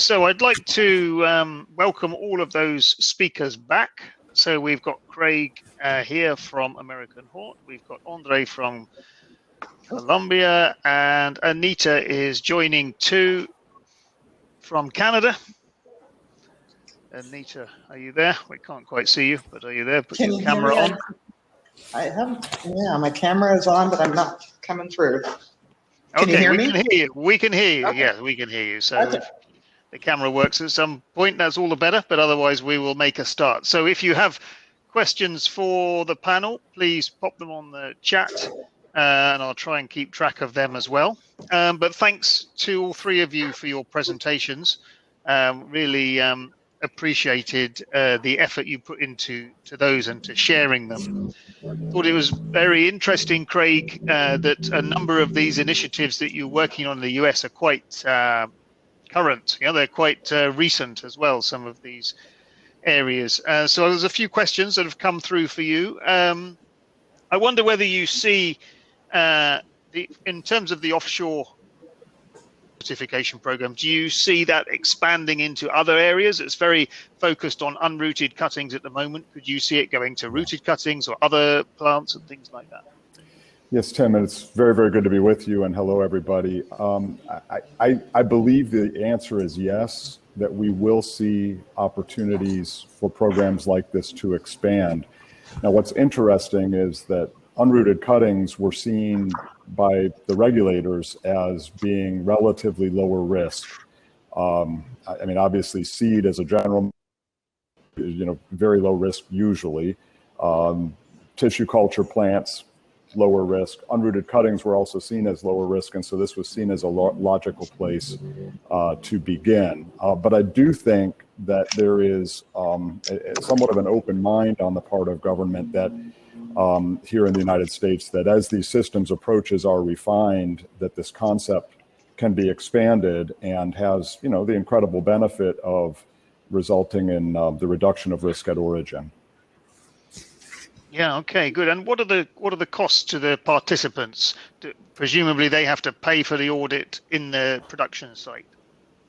so I'd like to welcome all of those speakers back. So we've got Craig here from AmericanHort. We've got Andrés from Colombia, and Anita is joining too from Canada. Anita, are you there? We can't quite see you, but are you there? Put your camera on. I have, yeah, my camera is on, but I'm not coming through. Can okay, you hear we me? can hear you. We can hear you. Okay. Yeah, we can hear you. So Okay. if the camera works at some point, that's all the better, but otherwise we will make a start. So if you have questions for the panel, please pop them on the chat, and I'll try and keep track of them as well. But thanks to all three of you for your presentations. Really appreciated the effort you put into those and to sharing them. Thought it was very interesting, Craig, that a number of these initiatives that you're working on in the US are quite current. You know, they're quite recent as well, some of these areas. So there's a few questions that have come through for you. I wonder whether you see, in terms of the offshore certification program, do you see that expanding into other areas? It's very focused on unrooted cuttings at the moment. Could you see it going to rooted cuttings or other plants and things like that? Yes, Tim, and it's very, very good to be with you, and hello, everybody. I believe the answer is yes, that we will see opportunities for programs like this to expand. Now, what's interesting is that unrooted cuttings were seen by the regulators as being relatively lower risk. I mean, obviously, seed as a general, very low risk usually. Tissue culture plants, lower risk. Unrooted cuttings were also seen as lower risk, and so this was seen as a logical place to begin. But I do think that there is somewhat of an open mind on the part of government that here in the United States, that as these systems approaches are refined, that this concept can be expanded and has, the incredible benefit of resulting in the reduction of risk at origin. Yeah. Okay. Good. And what are the costs to the participants? Presumably, they have to pay for the audit in the production site.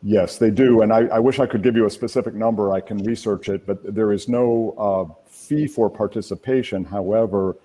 Yes, they do. And I wish I could give you a specific number. I can research it, but there is no fee for participation. However,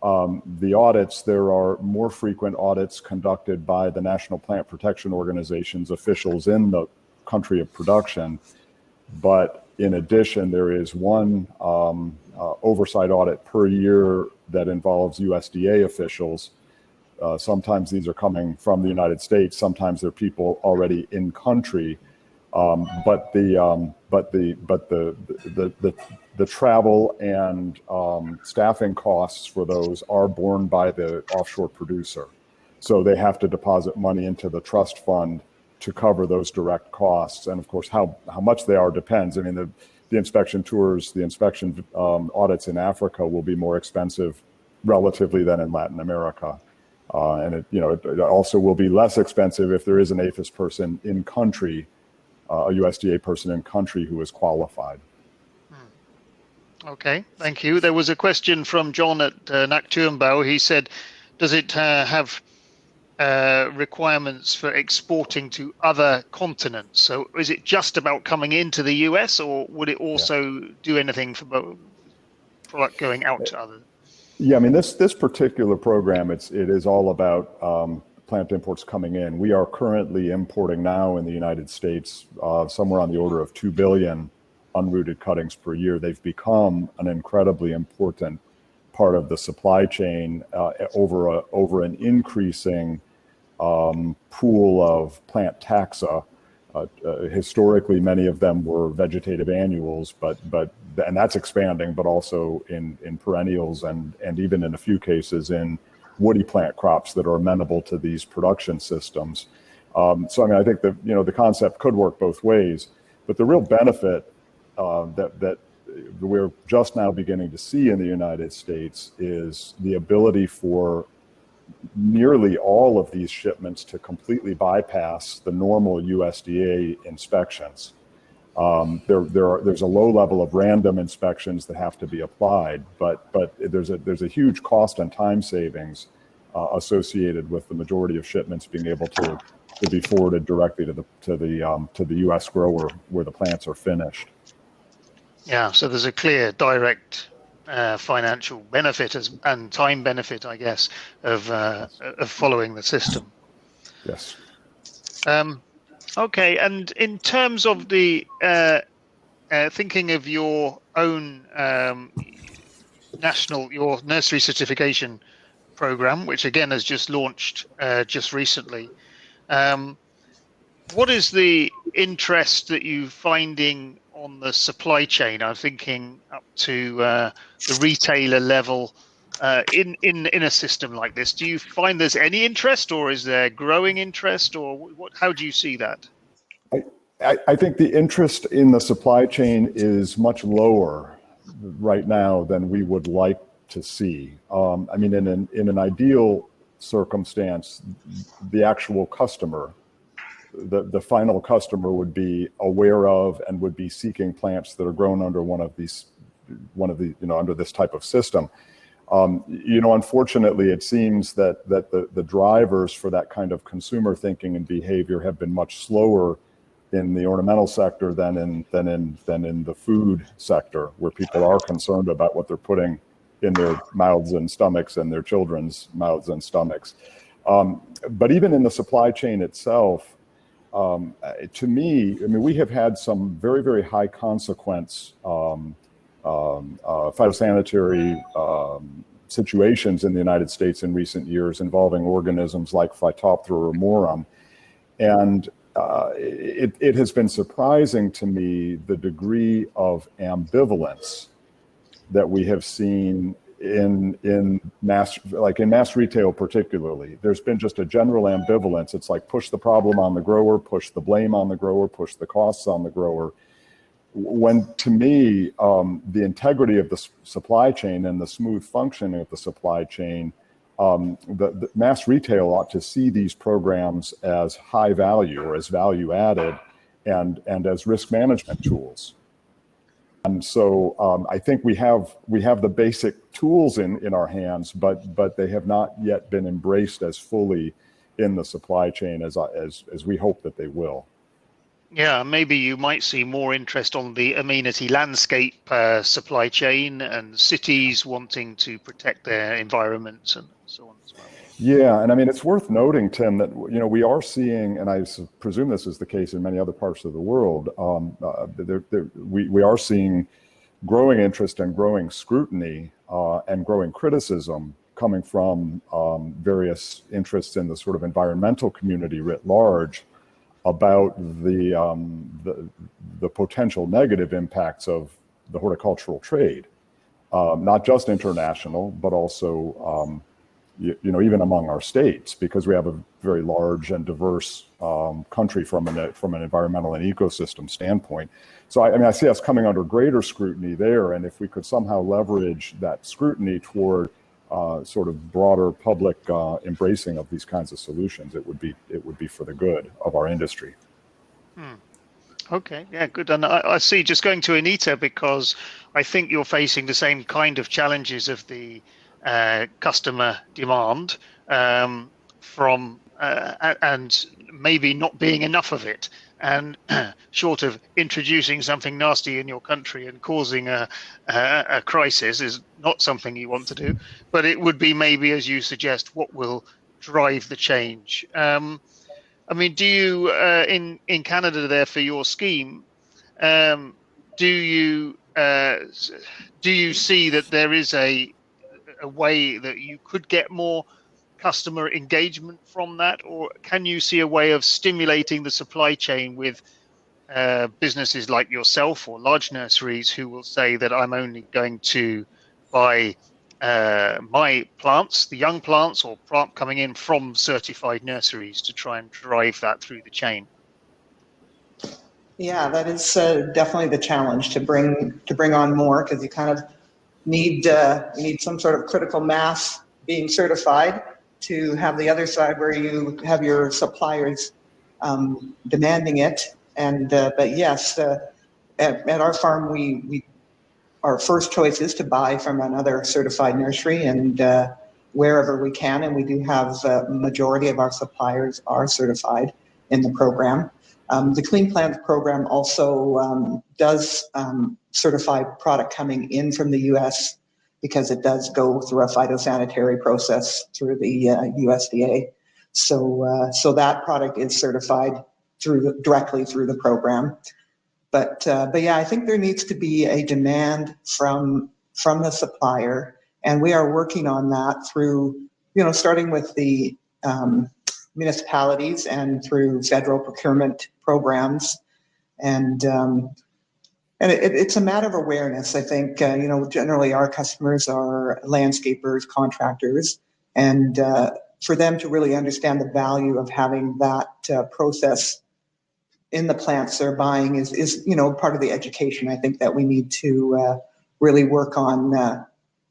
the audits, there are more frequent audits conducted by the National Plant Protection Organization's officials in the country of production. But in addition, there is one oversight audit per year that involves USDA officials. Sometimes these are coming from the United States. Sometimes they're people already in country. But the travel and staffing costs for those are borne by the offshore producer. So they have to deposit money into the trust fund to cover those direct costs. And of course, how much they are depends. I mean, the inspection tours, the inspection audits in Africa will be more expensive relatively than in Latin America. And it also will be less expensive if there is an APHIS person in country, a USDA person in country who is qualified. Okay, thank you. There was a question from John at Nakturenbau. He said, does it have requirements for exporting to other continents? So is it just about coming into the US, or would it also do anything for product going out to others? Yeah, I mean, this particular program, it is all about plant imports coming in. We are currently importing now in the United States somewhere on the order of 2 billion unrooted cuttings per year. They've become an incredibly important part of the supply chain over an increasing pool of plant taxa. Historically, many of them were vegetative annuals, and that's expanding, but also in perennials and even in a few cases in woody plant crops that are amenable to these production systems. So I mean, I think that the concept could work both ways, but the real benefit that we're just now beginning to see in the United States is the ability for nearly all of these shipments to completely bypass the normal USDA inspections. There's a low level of random inspections that have to be applied, but there's a huge cost and time savings associated with the majority of shipments being able to be forwarded directly to the U.S. grower where the plants are finished. Yeah, so there's a clear direct financial benefit and time benefit, I guess, of following the system. Yes. Okay, and in terms of the thinking of your own your nursery certification program, which again has just launched just recently, what is the interest that you're finding on the supply chain? I'm thinking up to the retailer level in a system like this. Do you find there's any interest, or is there growing interest, or what? How do you see that? I think the interest in the supply chain is much lower right now than we would like to see. I mean, in an ideal circumstance, the actual customer, the final customer, would be aware of and would be seeking plants that are grown under under this type of system. Unfortunately, it seems that the drivers for that kind of consumer thinking and behavior have been much slower in the ornamental sector than in the food sector, where people are concerned about what they're putting in their mouths and stomachs and their children's mouths and stomachs. But even in the supply chain itself, to me, I mean, we have had some very, very high consequence phytosanitary situations in the United States in recent years involving organisms like Phytophthora ramorum. And it has been surprising to me the degree of ambivalence that we have seen in mass retail particularly. There's been just a general ambivalence. It's like push the problem on the grower, push the blame on the grower, push the costs on the grower. When, to me, the integrity of the supply chain and the smooth functioning of the supply chain, the mass retail ought to see these programs as high value or as value added and as risk management tools. And so I think we have the basic tools in our hands, but they have not yet been embraced as fully in the supply chain as we hope that they will. Yeah, maybe you might see more interest on the amenity landscape supply chain and cities wanting to protect their environments and so on as well. Yeah, and I mean, it's worth noting, Tim, that we are seeing, and I presume this is the case in many other parts of the world, we are seeing growing interest and growing scrutiny and growing criticism coming from various interests in the sort of environmental community writ large about the potential negative impacts of the horticultural trade, not just international, but also even among our states, because we have a very large and diverse country from an environmental and ecosystem standpoint. So I see us coming under greater scrutiny there, and if we could somehow leverage that scrutiny toward sort of broader public embracing of these kinds of solutions, it would be for the good of our industry. Okay, yeah, good. And I see, just going to Anita, because I think you're facing the same kind of challenges of the customer demand from and maybe not being enough of it, and short of introducing something nasty in your country and causing a crisis is not something you want to do, but it would be maybe, as you suggest, what will drive the change. I mean, do you in Canada there for your scheme, do you see that there is a way that you could get more customer engagement from that, or can you see a way of stimulating the supply chain with businesses like yourself or large nurseries who will say that I'm only going to buy my plants, the young plants or plant coming in from certified nurseries, to try and drive that through the chain? Yeah, that is definitely the challenge, to bring on more, because you kind of need some sort of critical mass being certified to have the other side where you have your suppliers demanding it. And but yes, at our farm, our first choice is to buy from another certified nursery, and wherever we can, and we do have a majority of our suppliers are certified in the program. The Clean Plants program also does certify product coming in from the U.S. because it does go through a phytosanitary process through the USDA. So that product is certified directly through the program. But yeah, I think there needs to be a demand from the supplier, and we are working on that through, starting with the municipalities and through federal procurement programs, and it's a matter of awareness. I think generally our customers are landscapers, contractors, and for them to really understand the value of having that process in the plants they're buying is part of the education I think that we need to really work on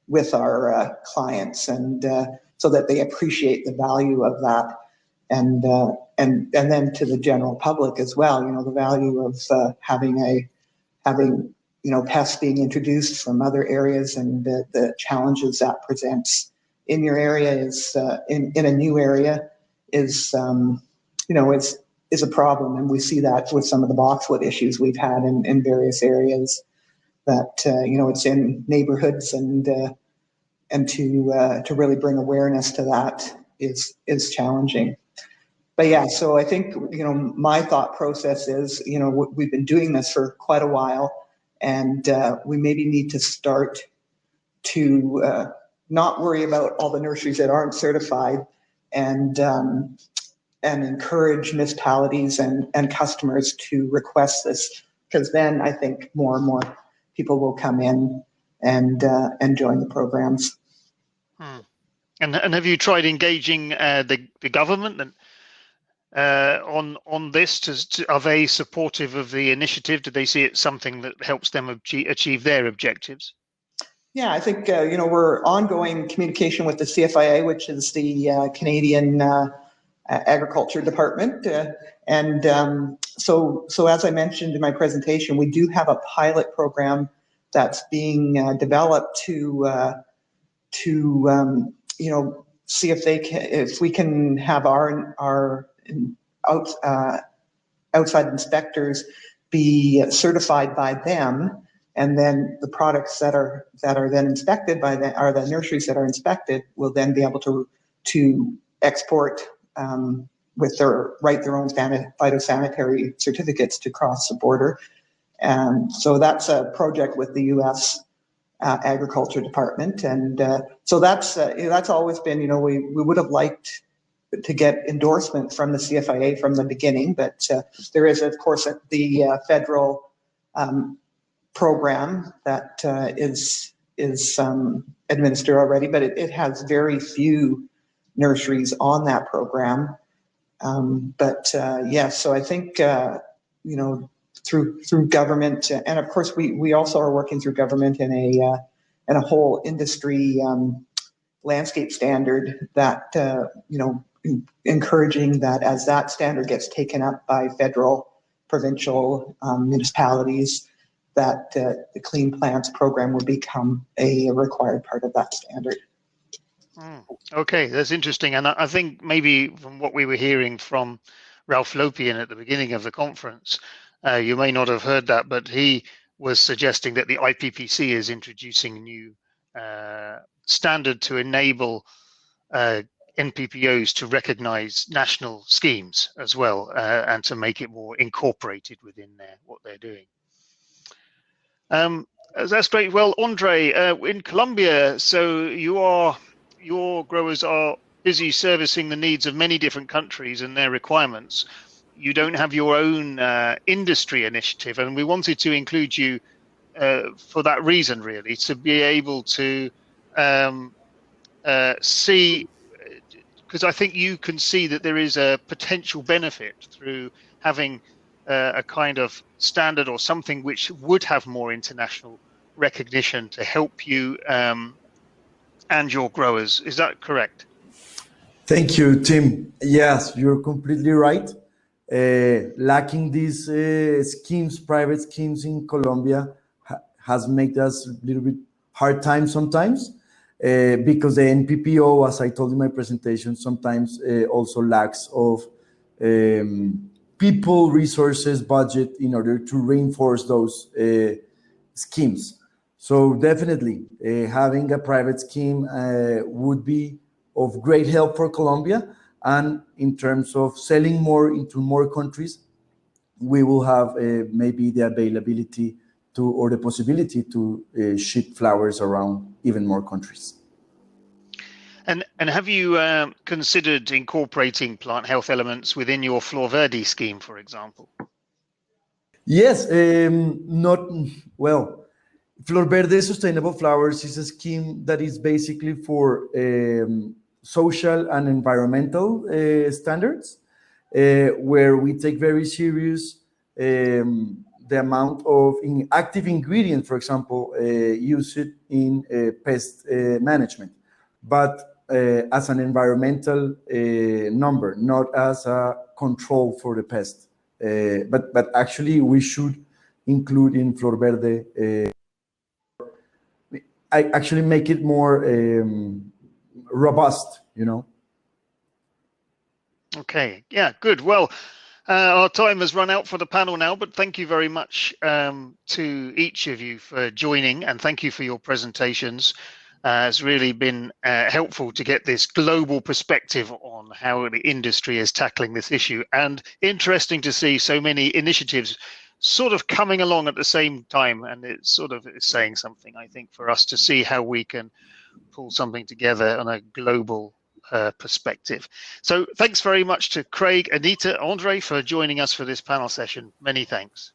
with our clients, and so that they appreciate the value of that, and then to the general public as well. The value of having pests being introduced from other areas, and the challenges that presents in your area is in a new area is a problem, and we see that with some of the boxwood issues we've had in various areas. That it's in neighborhoods, and to really bring awareness to that is challenging. But yeah, so I think my thought process is we've been doing this for quite a while, and we maybe need to start to not worry about all the nurseries that aren't certified, and encourage municipalities and customers to request this, because then I think more and more people will come in and join the programs. And have you tried engaging the government on this? Are they supportive of the initiative? Do they see it something that helps them achieve their objectives? Yeah, I think we're ongoing communication with the CFIA, which is the Canadian Agriculture Department, and so as I mentioned in my presentation, we do have a pilot program that's being developed to see if we can have our outside inspectors be certified by them, and then the products that are then inspected by the nurseries that are inspected will then be able to export with their own phytosanitary certificates to cross the border. So that's a project with the U.S. Agriculture Department, and so that's always been, we would have liked to get endorsement from the CFIA from the beginning, but there is, of course, the federal program that is administered already, but it has very few nurseries on that program. Yes, so I think through government, and of course we also are working through government in a whole industry landscape standard that encouraging that as that standard gets taken up by federal, provincial, municipalities, that the Clean Plants program will become a required part of that standard. Okay, that's interesting. And I think maybe from what we were hearing from Ralph Lopian at the beginning of the conference, you may not have heard that, but he was suggesting that the IPPC is introducing a new standard to enable NPPOs to recognize national schemes as well, and to make it more incorporated within what they're doing. That's great. Well, Andre, in Colombia, so your growers are busy servicing the needs of many different countries and their requirements. You don't have your own industry initiative, and we wanted to include you for that reason, really, to be able to see, because I think you can see that there is a potential benefit through having a kind of standard or something which would have more international recognition to help you and your growers. Is that correct? Thank you, Tim. Yes, you're completely right. Lacking these schemes, private schemes in Colombia has made us a little bit hard time sometimes. because the NPPO, as I told in my presentation, sometimes also lacks of people, resources, budget in order to reinforce those schemes. So definitely having a private scheme would be of great help for Colombia. And in terms of selling more into more countries, we will have maybe the availability to, or the possibility to ship flowers around even more countries. And have you considered incorporating plant health elements within your Flor Verde scheme, for example? Yes, well, Flor Verde Sustainable Flowers is a scheme that is basically for social and environmental standards, where we take very serious the amount of active ingredient, for example, used in pest management, but as an environmental number, not as a control for the pest. But actually, we should include in Flor Verde. I actually make it more robust, you know. Okay, yeah, good. Well, our time has run out for the panel now, but thank you very much to each of you for joining, and thank you for your presentations. It's really been helpful to get this global perspective on how the industry is tackling this issue, and interesting to see so many initiatives sort of coming along at the same time, and it sort of is saying something, I think, for us to see how we can pull something together on a global perspective. So thanks very much to Craig, Anita, Andre for joining us for this panel session. Many thanks.